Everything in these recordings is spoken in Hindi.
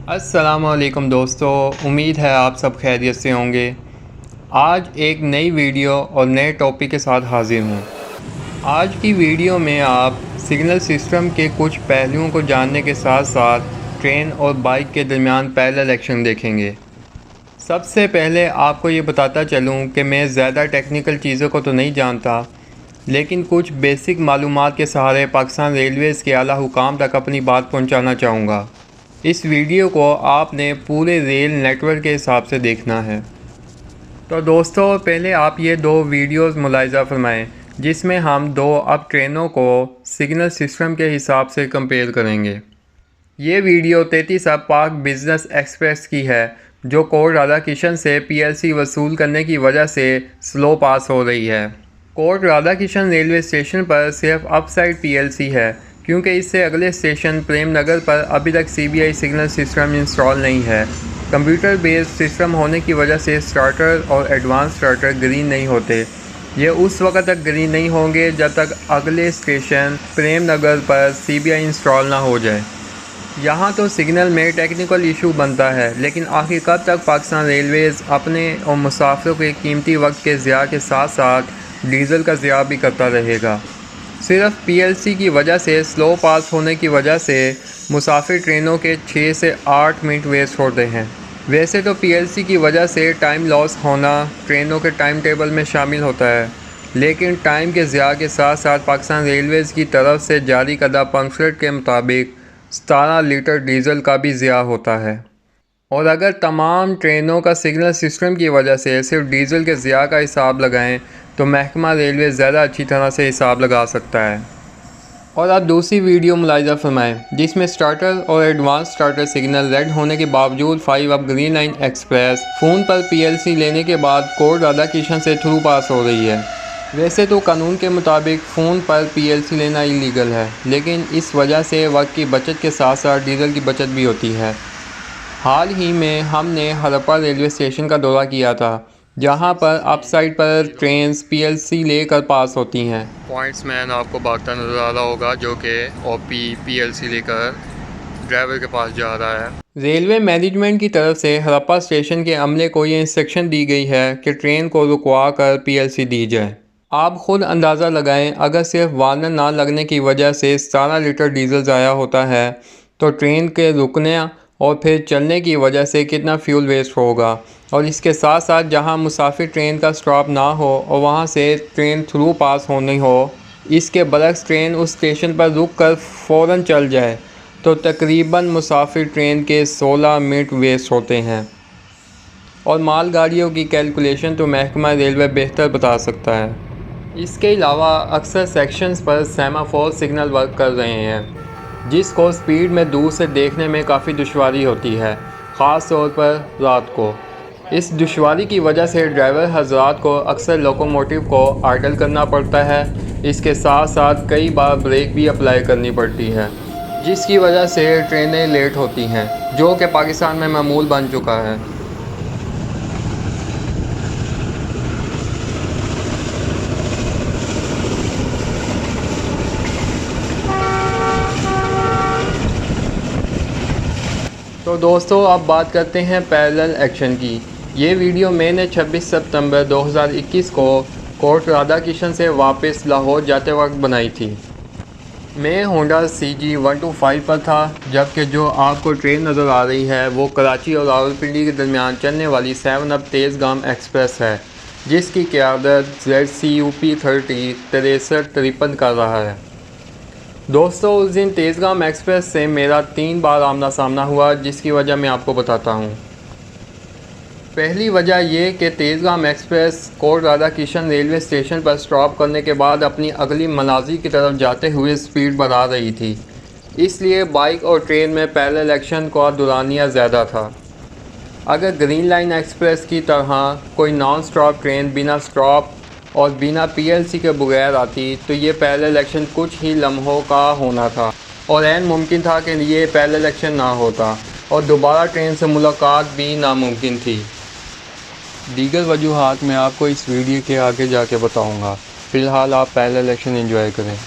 अस्सलामुअलैकुम दोस्तों, उम्मीद है आप सब खैरियत से होंगे। आज एक नई वीडियो और नए टॉपिक के साथ हाज़िर हूँ। आज की वीडियो में आप सिग्नल सिस्टम के कुछ पहलुओं को जानने के साथ साथ ट्रेन और बाइक के दरमियान पैरेलल एक्शन देखेंगे। सबसे पहले आपको ये बताता चलूँ कि मैं ज़्यादा टेक्निकल चीज़ों को तो नहीं जानता, लेकिन कुछ बेसिक मालूमात के सहारे पाकिस्तान रेलवेज़ के आला हुकाम तक अपनी बात पहुँचाना चाहूँगा। इस वीडियो को आपने पूरे रेल नेटवर्क के हिसाब से देखना है। तो दोस्तों, पहले आप ये दो वीडियोस मुलाहिज़ा फरमाएं जिसमें हम दो अब ट्रेनों को सिग्नल सिस्टम के हिसाब से कंपेयर करेंगे। ये वीडियो 33 अब पाक बिज़नेस एक्सप्रेस की है, जो कोर्ट राधाकिशन से पीएलसी वसूल करने की वजह से स्लो पास हो रही है। कोर्ट राधाकिशन रेलवे स्टेशन पर सिर्फ अप साइड पीएलसी है, क्योंकि इससे अगले स्टेशन प्रेम नगर पर अभी तक सीबीआई सिग्नल सिस्टम इंस्टॉल नहीं है। कंप्यूटर बेस्ड सिस्टम होने की वजह से स्टार्टर और एडवांस स्टार्टर ग्रीन नहीं होते। ये उस वक्त तक ग्रीन नहीं होंगे जब तक अगले स्टेशन प्रेम नगर पर सीबीआई इंस्टॉल ना हो जाए। यहाँ तो सिग्नल में टेक्निकल इशू बनता है, लेकिन आखिर कब तक पाकिस्तान रेलवेज़ अपने और मुसाफिरों के कीमती वक्त के ज़िया के साथ साथ डीज़ल का ज़िया भी करता रहेगा। सिर्फ पीएलसी की वजह से स्लो पास होने की वजह से मुसाफिर ट्रेनों के 6 से 8 मिनट वेस्ट होते हैं। वैसे तो पीएलसी की वजह से टाइम लॉस होना ट्रेनों के टाइम टेबल में शामिल होता है, लेकिन टाइम के ज़िया के साथ साथ पाकिस्तान रेलवेज़ की तरफ से जारी करदा पम्फलेट के मुताबिक 17 लीटर डीज़ल का भी ज़िया होता है। और अगर तमाम ट्रेनों का सिग्नल सिस्टम की वजह से सिर्फ डीज़ल के ज़िया का हिसाब लगाएं तो महकमा रेलवे ज़्यादा अच्छी तरह से हिसाब लगा सकता है। और आप दूसरी वीडियो मुलाहिज़ा फरमाएं जिसमें स्टार्टर और एडवांस स्टार्टर सिग्नल रेड होने के बावजूद 5 अब ग्रीन लाइन एक्सप्रेस फ़ोन पर पीएलसी लेने के बाद कोर्ट राधाकिशन से थ्रू पास हो रही है। वैसे तो कानून के मुताबिक फ़ोन पर पीएलसी लेना इलीगल है, लेकिन इस वजह से वक्त की बचत के साथ साथ डीज़ल की बचत भी होती है। हाल ही में हमने हड़प्पा रेलवे स्टेशन का दौरा किया था, जहां पर अप साइड पर ट्रेन्स पीएलसी लेकर पास होती हैं। पॉइंट्समैन आपको भागता नज़र आ रहा होगा, जो कि ओपी पीएलसी लेकर ड्राइवर के पास जा रहा है। रेलवे मैनेजमेंट की तरफ से हड़प्पा स्टेशन के अमले को ये इंस्ट्रक्शन दी गई है कि ट्रेन को रुकवा कर पीएलसी दी जाए। आप खुद अंदाज़ा लगाएं, अगर सिर्फ वार्नर ना लगने की वजह से 17 लीटर डीजल ज़ाया होता है तो ट्रेन के रुकने और फिर चलने की वजह से कितना फ्यूल वेस्ट होगा। और इसके साथ साथ जहां मुसाफिर ट्रेन का स्टॉप ना हो और वहां से ट्रेन थ्रू पास होनी हो, इसके बरक्स ट्रेन उस स्टेशन पर रुक कर फ़ौरन चल जाए तो तकरीबन मुसाफिर ट्रेन के 16 मिनट वेस्ट होते हैं। और मालगाड़ियों की कैलकुलेशन तो महकमा रेलवे बेहतर बता सकता है। इसके अलावा अक्सर सेक्शंस पर सेमाफोर सिग्नल वर्क कर रहे हैं, जिसको स्पीड में दूर से देखने में काफ़ी दुश्वारी होती है, ख़ास तौर पर रात को। इस दुश्वारी की वजह से ड्राइवर हजरात को अक्सर लोकोमोटिव को आइडल करना पड़ता है। इसके साथ साथ कई बार ब्रेक भी अप्लाई करनी पड़ती है, जिसकी वजह से ट्रेनें लेट होती हैं, जो कि पाकिस्तान में मामूल बन चुका है। तो दोस्तों, अब बात करते हैं पैरेलल एक्शन की। ये वीडियो मैंने 26 सितंबर 2021 को कोर्ट राधाकिशन से वापस लाहौर जाते वक्त बनाई थी। मैं होंडा CG125 पर था, जबकि जो आपको ट्रेन नज़र आ रही है वो कराची और रावलपिंडी के दरमियान चलने वाली 7 अब तेज़गाम एक्सप्रेस है, जिसकी क़यादत ZCUP 30 6353 कर रहा है। दोस्तों, उस दिन तेज़गाम एक्सप्रेस से मेरा 3 बार आमना सामना हुआ, जिसकी वजह मैं आपको बताता हूँ। पहली वजह यह कि Tezgam express court Radhakishan railway station पर स्टॉप करने के बाद अपनी अगली मनाज़िर की तरफ जाते हुए स्पीड बढ़ा रही थी, इसलिए बाइक और ट्रेन में पैरेलल एक्शन का दुरानिया ज़्यादा था। अगर ग्रीन लाइन एक्सप्रेस की तरह कोई नॉन स्टॉप ट्रेन बिना स्टॉप और बिना पीएलसी के बगैर आती तो ये पैरेलल एक्शन कुछ ही लम्हों का होना था, और ऐन मुमकिन था कि ये पैरेलल एक्शन ना होता और दोबारा ट्रेन से मुलाकात भी नामुमकिन थी। दीगर वजूहात मैं आपको इस वीडियो के आगे जाके बताऊंगा। फ़िलहाल आप पैरेलल एक्शन एंजॉय करें।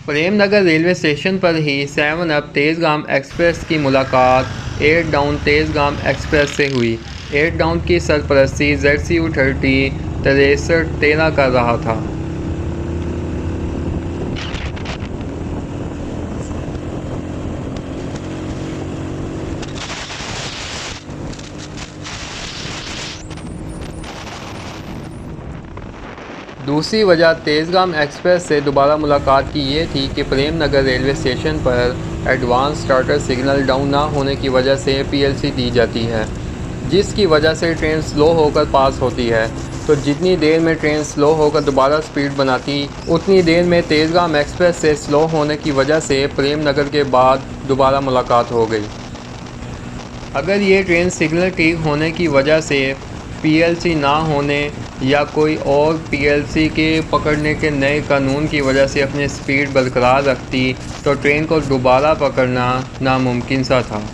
प्रेम नगर रेलवे स्टेशन पर ही 7 अप तेज़गाम एक्सप्रेस की मुलाकात 8 डाउन तेज़गाम एक्सप्रेस से हुई। 8 डाउन की सरपरस्ती ZCU-30 6313 कर रहा था। दूसरी वजह तेज़गाम एक्सप्रेस से दोबारा मुलाकात की ये थी कि प्रेम नगर रेलवे स्टेशन पर एडवांस स्टार्टर सिग्नल डाउन ना होने की वजह से PLC दी जाती है, जिसकी वजह से ट्रेन स्लो होकर पास होती है। तो जितनी देर में ट्रेन स्लो होकर दोबारा स्पीड बनाती, उतनी देर में तेज़गाम एक्सप्रेस से स्लो होने की वजह से प्रेम नगर के बाद दोबारा मुलाकात हो गई। अगर ये ट्रेन सिग्नल ठीक होने की वजह से PLC ना होने या कोई और PLC के पकड़ने के नए कानून की वजह से अपनी स्पीड बरकरार रखती, तो ट्रेन को दोबारा पकड़ना नामुमकिन सा था।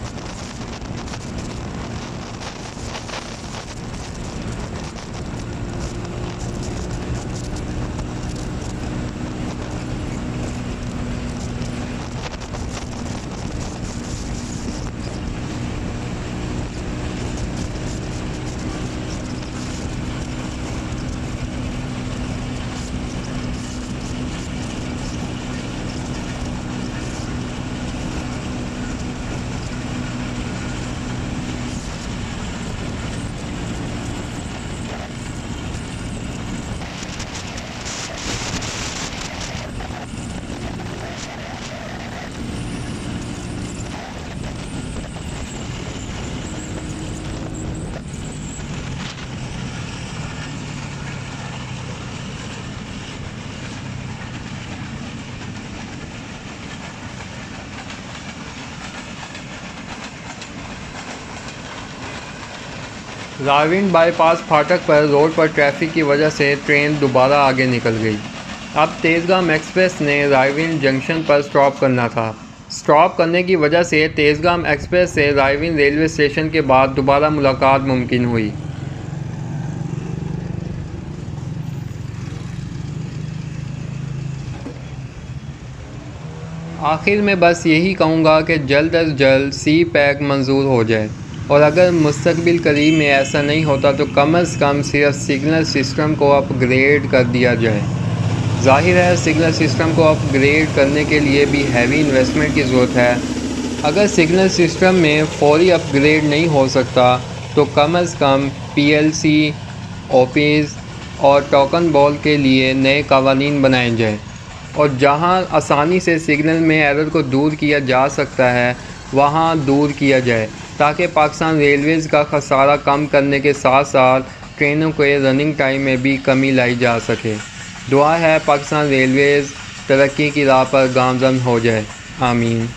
रायविंड बाईपास फाटक पर रोड पर ट्रैफिक की वजह से ट्रेन दोबारा आगे निकल गई। अब तेज़गाम एक्सप्रेस ने रायविंड जंक्शन पर स्टॉप करना था। स्टॉप करने की वजह से तेज़गाम एक्सप्रेस से रायविंड रेलवे स्टेशन के बाद दोबारा मुलाकात मुमकिन हुई। आखिर में बस यही कहूँगा कि जल्द अज जल्द C-पैक मंजूर हो जाए, और अगर मुस्तकबिल करीब में ऐसा नहीं होता तो कम अज़ कम सिर्फ सिग्नल सिस्टम को अपग्रेड कर दिया जाए। ज़ाहिर है सिग्नल सिस्टम को अपग्रेड करने के लिए भी हैवी इन्वेस्टमेंट की ज़रूरत है। अगर सिग्नल सिस्टम में फौरी अपग्रेड नहीं हो सकता तो कम अज़ कम PLC, OPs और टोकन बॉल के लिए नए कवानीन बनाए जाएँ, और जहां आसानी से सिग्नल में एरर को दूर किया जा सकता है वहां दूर किया जाए, ताकि पाकिस्तान रेलवेज़ का खसारा कम करने के साथ साथ ट्रेनों के रनिंग टाइम में भी कमी लाई जा सके। दुआ है पाकिस्तान रेलवेज़ तरक्की की राह पर गामज़न हो जाए। आमीन।